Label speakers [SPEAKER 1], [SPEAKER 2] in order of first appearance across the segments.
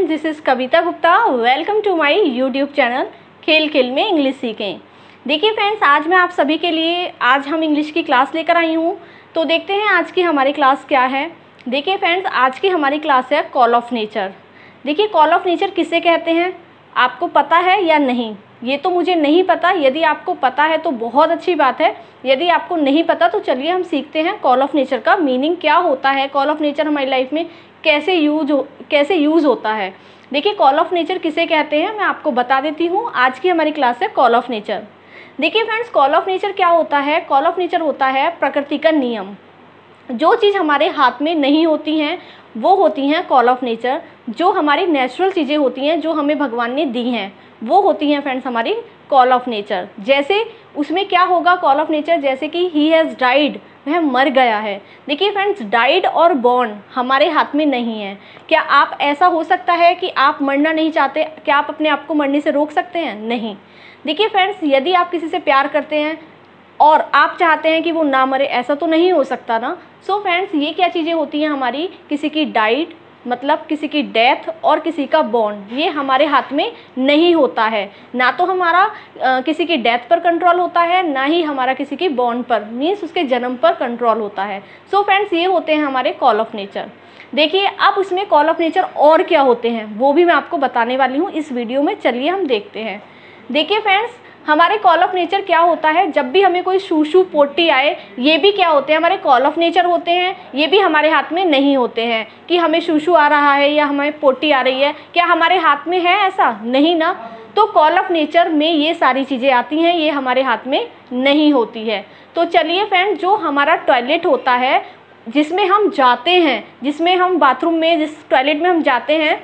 [SPEAKER 1] Friends, this is Kavita Gupta. Welcome to my YouTube channel खेल खेल में इंग्लिश सीखें। देखिए फ्रेंड्स, आज मैं आप सभी के लिए आज हम इंग्लिश की क्लास लेकर आई हूँ। तो देखते हैं आज की हमारी क्लास क्या है। देखिए फ्रेंड्स, आज की हमारी क्लास है कॉल ऑफ नेचर। देखिए, कॉल ऑफ नेचर किसे कहते हैं आपको पता है या नहीं, ये तो मुझे नहीं पता। यदि आपको पता है तो बहुत अच्छी बात है, यदि आपको नहीं पता तो चलिए हम सीखते हैं कॉल ऑफ नेचर का मीनिंग क्या होता है, कॉल ऑफ नेचर हमारी लाइफ में कैसे यूज़ होता है। देखिए, कॉल ऑफ नेचर किसे कहते हैं मैं आपको बता देती हूँ। आज की हमारी क्लास है कॉल ऑफ नेचर। देखिए फ्रेंड्स, कॉल ऑफ नेचर क्या होता है। कॉल ऑफ नेचर होता है प्रकृति का नियम। जो चीज़ हमारे हाथ में नहीं होती हैं वो होती हैं कॉल ऑफ नेचर। जो हमारी नेचुरल चीज़ें होती हैं, जो हमें भगवान ने दी हैं, वो होती हैं फ्रेंड्स हमारी कॉल ऑफ नेचर। जैसे उसमें क्या होगा कॉल ऑफ नेचर, जैसे कि ही हैज़ डाइड, वह मर गया है। देखिए फ्रेंड्स, डाइड और बॉर्न हमारे हाथ में नहीं है। क्या आप ऐसा हो सकता है कि आप मरना नहीं चाहते, क्या आप अपने आप को मरने से रोक सकते हैं? नहीं। देखिए फ्रेंड्स, यदि आप किसी से प्यार करते हैं और आप चाहते हैं कि वो ना मरे, ऐसा तो नहीं हो सकता ना। सो फ्रेंड्स, ये क्या चीज़ें होती हैं हमारी, किसी की डाइड मतलब किसी की डेथ और किसी का बॉर्न, ये हमारे हाथ में नहीं होता है। ना तो हमारा किसी की डेथ पर कंट्रोल होता है, ना ही हमारा किसी की बॉर्न पर मीन्स उसके जन्म पर कंट्रोल होता है। सो फ्रेंड्स, ये होते हैं हमारे कॉल ऑफ नेचर। देखिए, अब उसमें कॉल ऑफ नेचर और क्या होते हैं वो भी मैं आपको बताने वाली हूँ इस वीडियो में। चलिए हम देखते हैं। देखिए फ्रेंड्स, हमारे कॉल ऑफ नेचर क्या होता है, जब भी हमें कोई शूशू पोटी आए, ये भी क्या होते हैं हमारे कॉल ऑफ नेचर होते हैं। ये भी हमारे हाथ में नहीं होते हैं कि हमें शूशू आ रहा है या हमें पोटी आ रही है, क्या हमारे हाथ में है ऐसा? नहीं ना। तो कॉल ऑफ नेचर में ये सारी चीज़ें आती हैं, ये हमारे हाथ में नहीं होती है। तो चलिए फ्रेंड, जो हमारा टॉयलेट होता है जिसमें हम जाते हैं, जिसमें हम बाथरूम में, जिस टॉयलेट में हम जाते हैं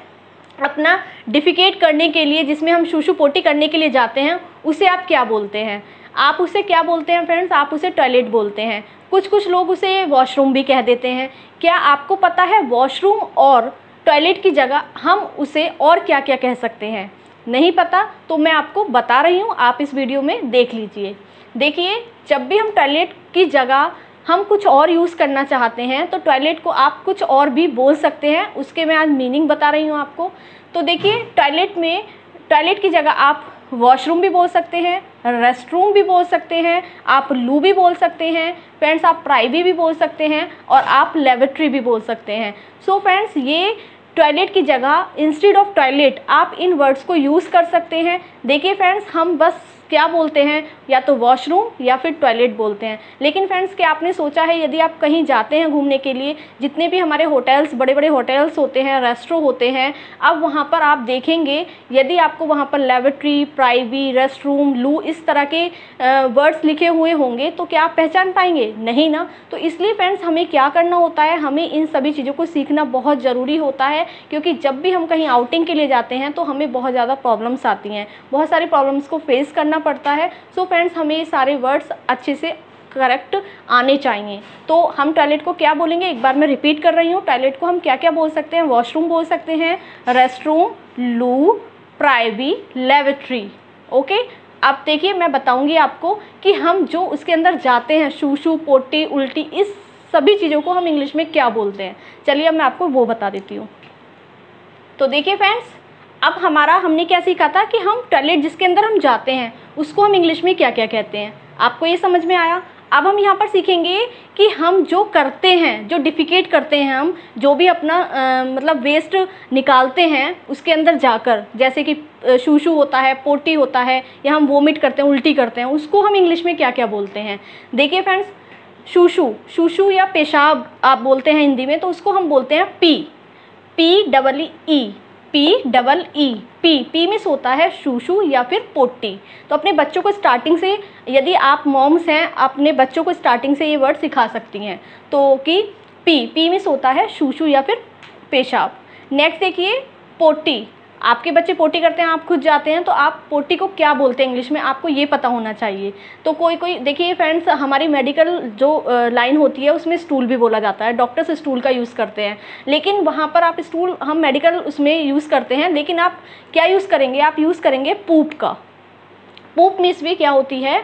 [SPEAKER 1] अपना डिफिकेट करने के लिए, जिसमें हम शूशू पोटी करने के लिए जाते हैं, उसे आप क्या बोलते हैं? आप उसे क्या बोलते हैं फ्रेंड्स? आप उसे टॉयलेट बोलते हैं। कुछ लोग उसे वॉशरूम भी कह देते हैं। क्या आपको पता है वॉशरूम और टॉयलेट की जगह हम उसे और क्या क्या कह सकते हैं? नहीं पता तो मैं आपको बता रही हूँ, आप इस वीडियो में देख लीजिए। देखिए, जब भी हम टॉयलेट की जगह हम कुछ और यूज़ करना चाहते हैं तो टॉयलेट को आप कुछ और भी बोल सकते हैं, उसके मैं आज मीनिंग बता रही हूँ आपको। तो देखिए, टॉयलेट की जगह आप वॉशरूम भी बोल सकते हैं, रेस्टरूम भी बोल सकते हैं, आप लू भी बोल सकते हैं फ्रेंड्स, आप प्राइवी भी बोल सकते हैं और आप लेबोरेटरी भी बोल सकते हैं। सो फ्रेंड्स, ये टॉयलेट की जगह इंस्टेड ऑफ टॉयलेट आप इन वर्ड्स को यूज़ कर सकते हैं। देखिए फ्रेंड्स, हम बस क्या बोलते हैं, या तो वॉशरूम या फिर टॉयलेट बोलते हैं। लेकिन फ्रेंड्स, क्या आपने सोचा है, यदि आप कहीं जाते हैं घूमने के लिए, जितने भी हमारे होटल्स, बड़े बड़े होटल्स होते हैं, रेस्टोरेंट होते हैं, अब वहाँ पर आप देखेंगे यदि आपको वहाँ पर लेबोरेटरी, प्राइवी, रेस्ट रूम, लू इस तरह के वर्ड्स लिखे हुए होंगे तो क्या आप पहचान पाएंगे? नहीं ना। तो इसलिए फ्रेंड्स, हमें क्या करना होता है, हमें इन सभी चीज़ों को सीखना बहुत ज़रूरी होता है, क्योंकि जब भी हम कहीं आउटिंग के लिए जाते हैं तो हमें बहुत ज़्यादा प्रॉब्लम्स आती हैं, बहुत सारी प्रॉब्लम्स को फेस करना पड़ता है। सो फ्रेंड्स, हमें ये सारे वर्ड्स अच्छे से करेक्ट आने चाहिए। तो हम टॉयलेट को क्या बोलेंगे, एक बार मैं रिपीट कर रही हूँ। टॉयलेट को हम क्या क्या बोल सकते हैं? वॉशरूम बोल सकते हैं, रेस्टरूम, लू, प्राइवी, लेबोरेटरी। ओके, अब देखिए मैं बताऊंगी आपको कि हम जो उसके अंदर जाते हैं, शूशू, पोटी, उल्टी, इस सभी चीज़ों को हम इंग्लिश में क्या बोलते हैं। चलिए अब मैं आपको वो बता देती हूँ। तो देखिए फ्रेंड्स, अब हमने क्या सीखा था कि हम टॉयलेट जिसके अंदर हम जाते हैं उसको हम इंग्लिश में क्या क्या कहते हैं। आपको ये समझ में आया? अब हम यहाँ पर सीखेंगे कि हम जो करते हैं, जो डिफिकेट करते हैं, हम जो भी अपना मतलब वेस्ट निकालते हैं उसके अंदर जाकर, जैसे कि शूशू होता है, पोटी होता है, या हम वोमिट करते हैं, उल्टी करते हैं, उसको हम इंग्लिश में क्या क्या बोलते हैं। देखिए फ्रेंड्स, शूशू या पेशाब आप बोलते हैं हिंदी में, तो उसको हम बोलते हैं पी में होता है शूशू या फिर पोटी। तो अपने बच्चों को स्टार्टिंग से, यदि आप मॉम्स हैं, अपने बच्चों को स्टार्टिंग से ये वर्ड सिखा सकती हैं। तो कि पी में होता है शूशू या फिर पेशाब। नेक्स्ट देखिए, पोटी। आपके बच्चे पोटी करते हैं, आप खुद जाते हैं, तो आप पोटी को क्या बोलते हैं इंग्लिश में, आपको ये पता होना चाहिए। तो कोई देखिए फ्रेंड्स, हमारी मेडिकल जो लाइन होती है उसमें स्टूल भी बोला जाता है, डॉक्टर्स स्टूल का यूज़ करते हैं। लेकिन वहाँ पर आप स्टूल, हम मेडिकल उसमें यूज़ करते हैं, लेकिन आप क्या यूज़ करेंगे? आप यूज़ करेंगे पूप का। पूप मीन्स भी क्या होती है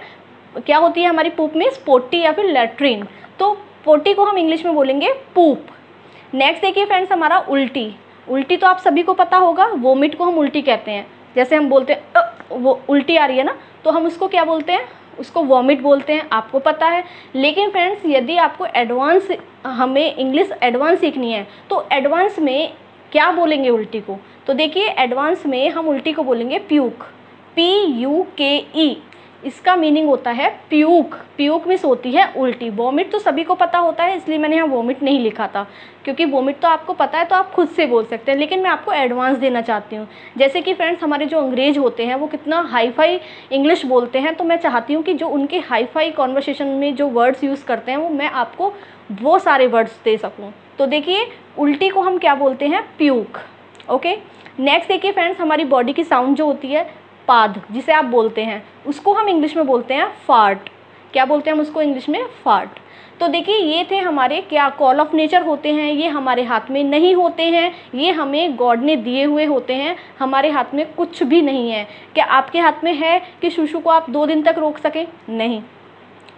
[SPEAKER 1] हमारी पूप मीन्स पोटी या फिर लेट्रिन। तो पोटी को हम इंग्लिश में बोलेंगे पूप। नेक्स्ट देखिए फ्रेंड्स, हमारा उल्टी। उल्टी तो आप सभी को पता होगा, वोमिट को हम उल्टी कहते हैं। जैसे हम बोलते हैं वो उल्टी आ रही है ना, तो हम उसको क्या बोलते हैं, उसको वॉमिट बोलते हैं, आपको पता है। लेकिन फ्रेंड्स यदि आपको एडवांस, हमें इंग्लिश एडवांस सीखनी है तो एडवांस में क्या बोलेंगे उल्टी को, तो देखिए एडवांस में हम उल्टी को बोलेंगे प्यूक, PUKE। इसका मीनिंग होता है प्यूक। प्यूक मीन्स होती है उल्टी। वॉमिट तो सभी को पता होता है, इसलिए मैंने यहाँ वॉमिट नहीं लिखा था, क्योंकि वॉमिट तो आपको पता है तो आप खुद से बोल सकते हैं, लेकिन मैं आपको एडवांस देना चाहती हूँ। जैसे कि फ्रेंड्स हमारे जो अंग्रेज होते हैं वो कितना हाई फाई इंग्लिश बोलते हैं, तो मैं चाहती हूँ कि जो उनके हाई फाई कॉन्वर्सेशन में जो वर्ड्स यूज़ करते हैं वो मैं आपको वो सारे वर्ड्स दे सकूँ। तो देखिए उल्टी को हम क्या बोलते हैं, प्यूक। ओके, नेक्स्ट देखिए फ्रेंड्स, हमारी बॉडी की साउंड जो होती है, पाद जिसे आप बोलते हैं, उसको हम इंग्लिश में बोलते हैं फार्ट। क्या बोलते हैं हम उसको इंग्लिश में, फार्ट। तो देखिए ये थे हमारे क्या कॉल ऑफ नेचर होते हैं, ये हमारे हाथ में नहीं होते हैं, ये हमें गॉड ने दिए हुए होते हैं, हमारे हाथ में कुछ भी नहीं है। क्या आपके हाथ में है कि शुशु को आप 2 दिन तक रोक सकें? नहीं।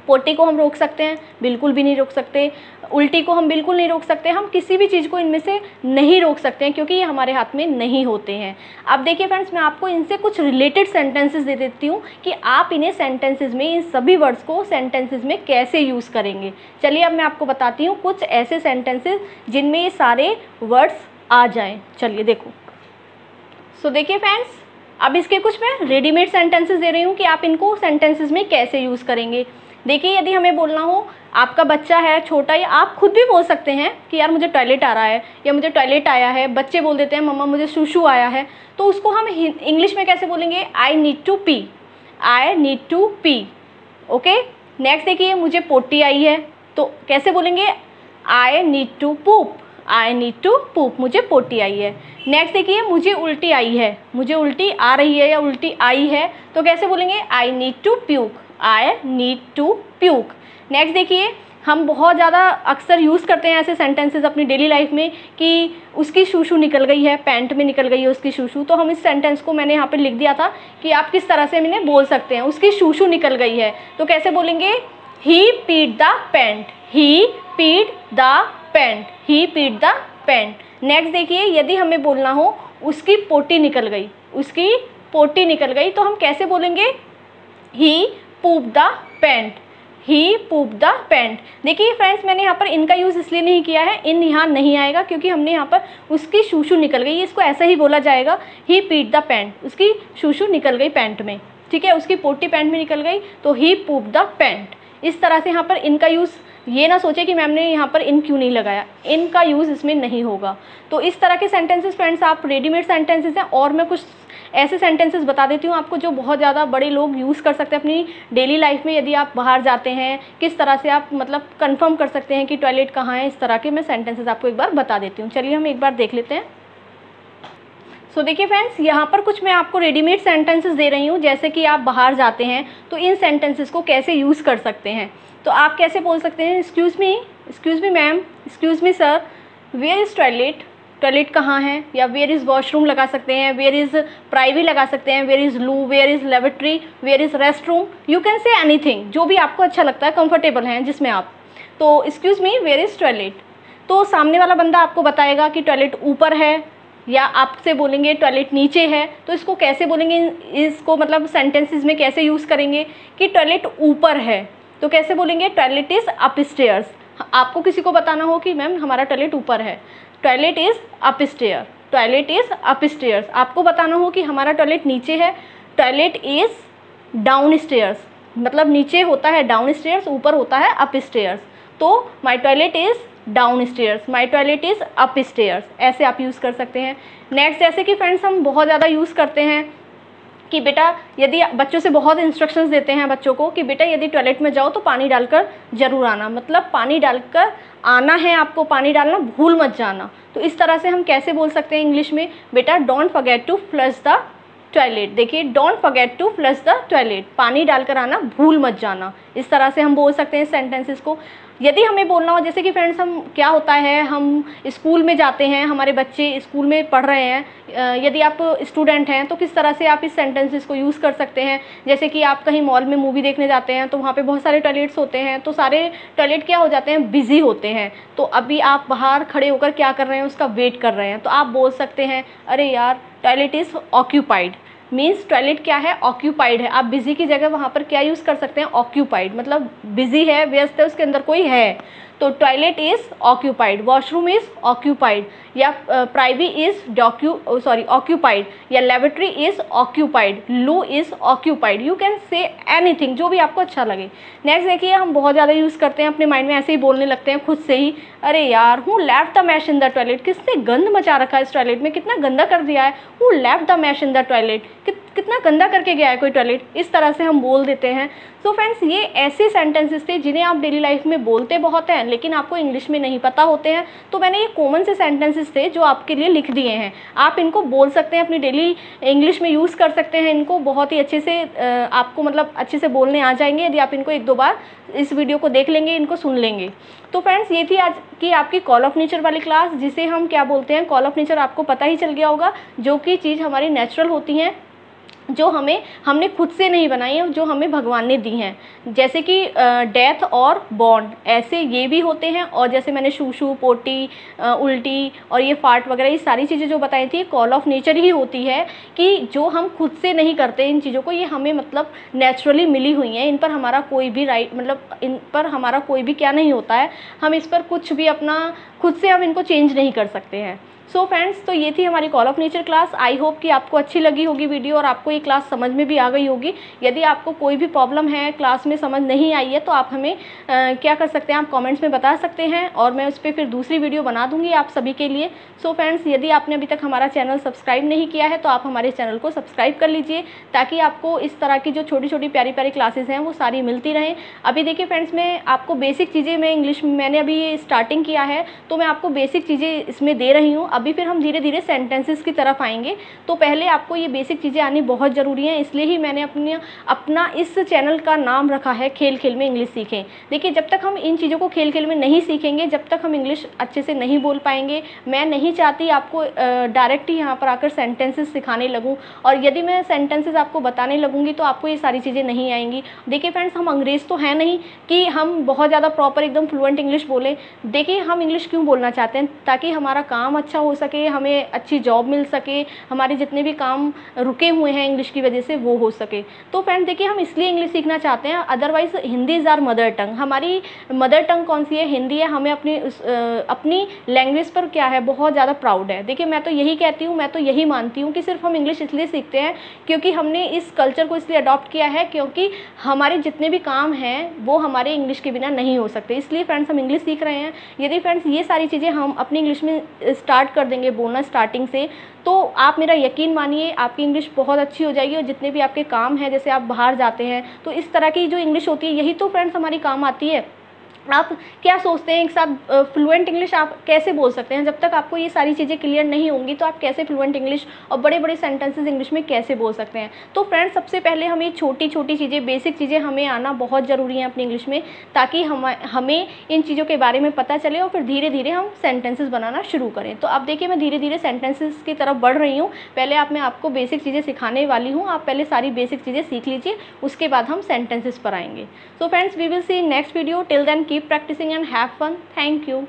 [SPEAKER 1] पोटी को हम रोक सकते हैं? बिल्कुल भी नहीं रोक सकते। उल्टी को हम बिल्कुल नहीं रोक सकते। हम किसी भी चीज़ को इनमें से नहीं रोक सकते हैं, क्योंकि ये हमारे हाथ में नहीं होते हैं। अब देखिए फ्रेंड्स, मैं आपको इनसे कुछ रिलेटेड सेंटेंसेस दे देती हूँ कि आप इन्हें सेंटेंसेस में, इन सभी वर्ड्स को सेंटेंसेस में कैसे यूज़ करेंगे। चलिए अब मैं आपको बताती हूँ कुछ ऐसे सेंटेंसेस जिनमें ये सारे वर्ड्स आ जाएँ। चलिए देखो। सो देखिए फ्रेंड्स, अब इसके कुछ मैं रेडीमेड सेंटेंसेस दे रही हूँ कि आप इनको सेंटेंसेस में कैसे यूज़ करेंगे। देखिए यदि हमें बोलना हो, आपका बच्चा है छोटा, या आप खुद भी बोल सकते हैं कि यार मुझे टॉयलेट आ रहा है या मुझे टॉयलेट आया है। बच्चे बोल देते हैं मम्मा मुझे शूशू आया है, तो उसको हम इंग्लिश में कैसे बोलेंगे, I need to pee, I need to pee. Okay, next देखिए, मुझे पोटी आई है, तो कैसे बोलेंगे, I need to poop, I need to poop, मुझे पोटी आई है। नेक्स्ट देखिए, मुझे उल्टी आई है, मुझे उल्टी आ रही है या उल्टी आई है, तो कैसे बोलेंगे, I need to puke, I need to puke. Next देखिए, हम बहुत ज़्यादा अक्सर यूज़ करते हैं ऐसे सेंटेंसेस अपनी डेली लाइफ में कि उसकी शूशू निकल गई है, पैंट में निकल गई है उसकी शूशू। तो हम इस सेंटेंस को मैंने यहाँ पे लिख दिया था कि आप किस तरह से मैंने बोल सकते हैं, उसकी शूशू निकल गई है, तो कैसे बोलेंगे, ही पीड द पैंट, ही पीड द पैंट, ही पीड द पैंट। नेक्स्ट देखिए, यदि हमें बोलना हो उसकी पोटी निकल गई, उसकी पोटी निकल गई, तो हम कैसे बोलेंगे, he poop the pant, he poop the pant. देखिए फ्रेंड्स, मैंने यहाँ पर इनका यूज़ इसलिए नहीं किया है, इन यहाँ नहीं आएगा, क्योंकि हमने यहाँ पर उसकी शूशू निकल गई, इसको ऐसा ही बोला जाएगा, ही पीट द पैंट, उसकी शूशू निकल गई पैंट में। ठीक है, उसकी पोटी पैंट में निकल गई, तो ही पूप द पैंट। इस तरह से यहाँ पर इनका यूज़, ये ना सोचे कि मैम ने यहाँ पर इन क्यों नहीं लगाया, इनका यूज़ इसमें नहीं होगा। तो इस तरह के सेंटेंसेस फ्रेंड्स आप रेडीमेड सेंटेंसेस हैं, और मैं कुछ ऐसे सेंटेंसेस बता देती हूँ आपको जो बहुत ज़्यादा बड़े लोग यूज़ कर सकते हैं अपनी डेली लाइफ में। यदि आप बाहर जाते हैं, किस तरह से आप मतलब कंफर्म कर सकते हैं कि टॉयलेट कहाँ है, इस तरह के मैं सेंटेंसेस आपको एक बार बता देती हूँ। चलिए हम एक बार देख लेते हैं। सो देखिए फ्रेंड्स, यहाँ पर कुछ मैं आपको रेडीमेड सेंटेंसेस दे रही हूँ, जैसे कि आप बाहर जाते हैं तो इन सेंटेंसेस को कैसे यूज़ कर सकते हैं। तो आप कैसे बोल सकते हैं, excuse me ma'am, excuse me sir, where is toilet, toilet कहाँ है, या वेयर इज़ वॉशरूम लगा सकते हैं, वेयर इज़ प्राइवेट लगा सकते हैं, where is loo, where is laboratory, where is rest room, you can say anything, जो भी आपको अच्छा लगता है, कंफर्टेबल हैं जिसमें आप। तो excuse me, where is toilet, तो सामने वाला बंदा आपको बताएगा कि टॉयलेट ऊपर है, या आपसे बोलेंगे टॉयलेट नीचे है। तो इसको कैसे बोलेंगे, इसको मतलब सेंटेंसेस में कैसे यूज़ करेंगे कि टॉयलेट ऊपर है, तो कैसे बोलेंगे, टॉयलेट इज़ अपस्टेयर्स। आपको किसी को बताना हो कि मैम हमारा टॉयलेट ऊपर है, toilet is upstair, toilet is upstairs. आपको बताना हो कि हमारा टॉयलेट नीचे है, टॉयलेट इज़ डाउन स्टेयर्स, मतलब नीचे होता है डाउन स्टेयर्स, ऊपर होता है अपस्टेयर्स। तो my toilet is downstairs, my toilet is upstairs, ऐसे आप यूज़ कर सकते हैं। नेक्स्ट जैसे कि फ्रेंड्स हम बहुत ज़्यादा यूज़ करते हैं कि बेटा, यदि बच्चों से बहुत इंस्ट्रक्शंस देते हैं बच्चों को कि बेटा यदि टॉयलेट में जाओ तो पानी डालकर ज़रूर आना, मतलब पानी डालकर आना है आपको, पानी डालना भूल मत जाना। तो इस तरह से हम कैसे बोल सकते हैं इंग्लिश में, बेटा don't forget to flush the toilet. देखिए, don't forget to flush the toilet, पानी डालकर आना भूल मत जाना। इस तरह से हम बोल सकते हैं सेंटेंसेस को। यदि हमें बोलना हो, जैसे कि फ्रेंड्स हम क्या होता है, हम स्कूल में जाते हैं, हमारे बच्चे स्कूल में पढ़ रहे हैं, यदि आप स्टूडेंट हैं तो किस तरह से आप इस सेंटेंसेस को यूज़ कर सकते हैं। जैसे कि आप कहीं मॉल में मूवी देखने जाते हैं तो वहाँ पे बहुत सारे टॉयलेट्स होते हैं, तो सारे टॉयलेट क्या हो जाते हैं, बिजी होते हैं। तो अभी आप बाहर खड़े होकर क्या कर रहे हैं, उसका वेट कर रहे हैं, तो आप बोल सकते हैं अरे यार toilet is occupied. Means toilet क्या है, ऑक्यूपाइड है। आप बिजी की जगह वहाँ पर क्या यूज़ कर सकते हैं, ऑक्यूपाइड, मतलब बिजी है, व्यस्त है, उसके अंदर कोई है, तो toilet is occupied, washroom is occupied, या प्राइवी इज़ ऑक्यूपाइड, या लेबोरेटरी इज़ ऑक्यूपाइड, लू is occupied. You can say anything, जो भी आपको अच्छा लगे। नेक्स्ट देखिए, हम बहुत ज़्यादा यूज़ करते हैं, अपने माइंड में ऐसे ही बोलने लगते हैं खुद से ही, अरे यार who left the mash in the toilet, किसने गंद मचा रखा है इस टॉयलेट में, कितना गंदा कर दिया है, who left the mash in the toilet, कितना गंदा करके गया है कोई टॉयलेट। इस तरह से हम बोल देते हैं। सो फ्रेंड्स, ये ऐसे सेंटेंसेस थे जिन्हें आप डेली लाइफ में बोलते बहुत हैं लेकिन आपको इंग्लिश में नहीं पता होते हैं। तो मैंने ये कॉमन से सेंटेंसेस थे जो आपके लिए लिख दिए हैं। आप इनको बोल सकते हैं, अपनी डेली इंग्लिश में यूज़ कर सकते हैं। इनको बहुत ही अच्छे से आपको मतलब अच्छे से बोलने आ जाएंगे यदि आप इनको एक दो बार इस वीडियो को देख लेंगे, इनको सुन लेंगे। तो फ्रेंड्स, ये थी आज की आपकी कॉल ऑफ नेचर वाली क्लास, जिसे हम क्या बोलते हैं, कॉल ऑफ नेचर आपको पता ही चल गया होगा, जो कि चीज़ हमारी नेचुरल होती हैं, जो हमने खुद से नहीं बनाई है, जो हमें भगवान ने दी हैं। जैसे कि डेथ और बॉन्ड, ऐसे ये भी होते हैं। और जैसे मैंने शूशू, पोटी, उल्टी और ये फार्ट वगैरह, ये सारी चीज़ें जो बताई थी, कॉल ऑफ नेचर ही होती है कि जो हम खुद से नहीं करते इन चीज़ों को, ये हमें मतलब नेचुरली मिली हुई हैं। इन पर हमारा कोई भी राइट, मतलब इन पर हमारा कोई भी क्या नहीं होता है, हम इस पर कुछ भी अपना खुद से हम इनको चेंज नहीं कर सकते हैं। सो फ्रेंड्स, तो ये थी हमारी call of nature class. I hope कि आपको अच्छी लगी होगी वीडियो और आपको ये क्लास समझ में भी आ गई होगी। यदि आपको कोई भी प्रॉब्लम है, क्लास में समझ नहीं आई है, तो आप हमें क्या कर सकते हैं, आप कमेंट्स में बता सकते हैं और मैं उस पर फिर दूसरी वीडियो बना दूंगी आप सभी के लिए। सो फ्रेंड्स, यदि आपने अभी तक हमारा चैनल सब्सक्राइब नहीं किया है तो आप हमारे चैनल को सब्सक्राइब कर लीजिए, ताकि आपको इस तरह की जो छोटी छोटी प्यारी प्यारी क्लासेस हैं वो सारी मिलती रहें। अभी देखिए फ्रेंड्स, मैं आपको बेसिक चीज़ें, मैं इंग्लिश में मैंने अभी ये स्टार्टिंग किया है, तो मैं आपको बेसिक चीज़ें इसमें दे रही हूँ। अभी फिर हम धीरे धीरे सेंटेंसेस की तरफ आएंगे, तो पहले आपको ये बेसिक चीज़ें आनी बहुत ज़रूरी हैं। इसलिए ही मैंने अपना इस चैनल का नाम रखा है खेल खेल में इंग्लिश सीखें। देखिए, जब तक हम इन चीज़ों को खेल खेल में नहीं सीखेंगे, जब तक हम इंग्लिश अच्छे से नहीं बोल पाएंगे। मैं नहीं चाहती आपको डायरेक्ट ही यहाँ पर आकर सेंटेंसेस सिखाने लगूँ, और यदि मैं सेंटेंसेस आपको बताने लगूँगी तो आपको ये सारी चीज़ें नहीं आएंगी। देखिए फ्रेंड्स, हम अंग्रेज़ तो हैं नहीं कि हम बहुत ज़्यादा प्रॉपर एकदम फ्लुएंट इंग्लिश बोलें। देखिए, हम इंग्लिश क्यों बोलना चाहते हैं, ताकि हमारा काम अच्छा हो सके, हमें अच्छी जॉब मिल सके, हमारे जितने भी काम रुके हुए हैं इंग्लिश की वजह से वो हो सके। तो फ्रेंड देखिए, हम इसलिए इंग्लिश सीखना चाहते हैं, otherwise Hindi is our mother tongue. हमारी मदर टंग कौन सी है, हिंदी है। हमें अपनी लैंग्वेज पर क्या है, बहुत ज़्यादा प्राउड है। देखिए, मैं तो यही कहती हूँ, मैं तो यही मानती हूँ कि सिर्फ हम इंग्लिश इसलिए सीखते हैं क्योंकि हमने इस कल्चर को इसलिए अडॉप्ट किया है, क्योंकि हमारे जितने भी काम हैं वो हमारे इंग्लिश के बिना नहीं हो सकते। इसलिए फ्रेंड्स, हम इंग्लिश सीख रहे हैं। यदि फ्रेंड्स ये सारी चीज़ें हम अपनी इंग्लिश में स्टार्ट कर देंगे बोलना स्टार्टिंग से, तो आप मेरा यकीन मानिए, आपकी इंग्लिश बहुत अच्छी हो जाएगी। और जितने भी आपके काम हैं, जैसे आप बाहर जाते हैं, तो इस तरह की जो इंग्लिश होती है, यही तो फ्रेंड्स हमारी काम आती है। आप क्या सोचते हैं, एक साथ फ्लुएंट इंग्लिश आप कैसे बोल सकते हैं? जब तक आपको ये सारी चीज़ें क्लियर नहीं होंगी तो आप कैसे फ्लुएंट इंग्लिश और बड़े बड़े सेंटेंसेस इंग्लिश में कैसे बोल सकते हैं? तो फ्रेंड्स, सबसे पहले हमें छोटी छोटी चीज़ें, बेसिक चीज़ें हमें आना बहुत ज़रूरी है अपनी इंग्लिश में, ताकि हमें इन चीज़ों के बारे में पता चले और फिर धीरे धीरे हम सेंटेंसेस बनाना शुरू करें। तो अब देखिए, मैं धीरे धीरे सेंटेंसेस की तरफ बढ़ रही हूँ। पहले मैं आपको बेसिक चीज़ें सिखाने वाली हूँ, आप पहले सारी बेसिक चीज़ें सीख लीजिए, उसके बाद हम सेंटेंसेस पर आएंगे। So friends, we will see in next video. Till then keep practising and have fun. Thank you.